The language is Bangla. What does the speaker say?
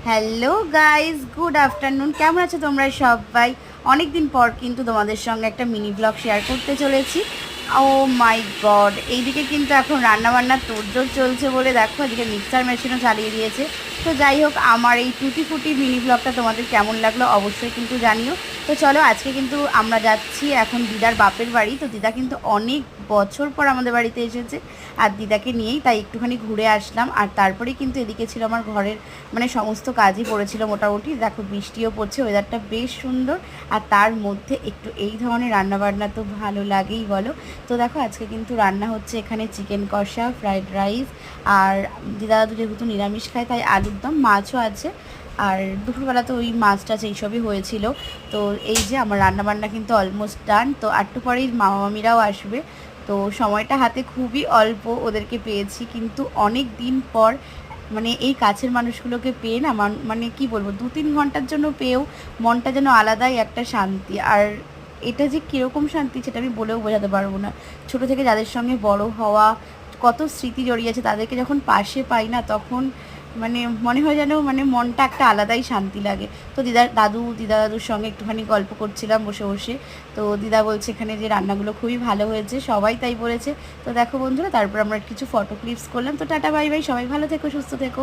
Hello guys, good afternoon. কেমন আছো তোমরা সবাই? অনেক দিন পর কিন্তু তোমাদের সঙ্গে একটা মিনি ব্লগ শেয়ার করতে চলেছি। ও মাই গড, এইদিকে কিন্তু এখন রান্নাবান্নার তোড়জোড় চলছে বলে দেখো এদিকে মিক্সার মেশিনও চালিয়ে দিয়েছে। তো যাই হোক, আমার এই টুটি ফুটি মিনি ব্লগটা তোমাদের কেমন লাগলো অবশ্যই কিন্তু জানিও। তো চলো, আজকে কিন্তু আমরা যাচ্ছি এখন দিদার বাপের বাড়ি। তো দিদা কিন্তু অনেক বছর পর আমাদের বাড়িতে এসেছে, আর দিদাকে নিয়েই তাই একটুখানি ঘুরে আসলাম। আর তারপরে কিন্তু এদিকে ছিল আমার ঘরের মানে সমস্ত কাজই পড়েছিল মোটামুটি। দেখো বৃষ্টিও পড়ছে, ওয়েদারটা বেশ সুন্দর, আর তার মধ্যে একটু এই ধরনের রান্নাবান্না তো ভালো লাগেই বলো। তো দেখো আজকে কিন্তু রান্না হচ্ছে এখানে চিকেন কষা, ফ্রাইড রাইস, আর দিদা দাদু যেহেতু নিরামিষ খায় তাই আলুর দম, মাছও আছে। আর দুপুরবেলা তো ওই মাছ টাছ এইসবই হয়েছিল। তো এই যে আমার রান্নাবান্না কিন্তু অলমোস্ট ডান। তো একটু পরেই মামা মামিরাও আসবে। তো সময়টা হাতে খুবই অল্প, ওদেরকে পেয়েছি কিন্তু অনেক দিন পর। মানে এই কাছের মানুষগুলোকে পেয়ে না মানে কি বলবো, 2-3 ঘন্টার জন্য পেয়েও মনটা যেন আলাদাই একটা শান্তি। আর এটা যে কীরকম শান্তি সেটা আমি বলেও বোঝাতে পারবো না। ছোট থেকে যাদের সঙ্গে বড় হওয়া, কত স্মৃতি জড়িয়ে আছে, তাদেরকে যখন পাশে পাই না তখন মানে মনে হয় যেন মানে মনটা একটা আলাদাই শান্তি লাগে। তো দিদা দাদুর সঙ্গে একটুখানি গল্প করছিলাম বসে বসে। তো দিদা বলছে এখানে যে রান্নাগুলো খুবই ভালো হয়েছে, সবাই তাই বলেছে। তো দেখো বন্ধুরা, তারপর আমরা কিছু ফটো ক্লিপস করলাম। তো টাটা বাই বাই, সবাই ভালো থেকো, সুস্থ থেকো।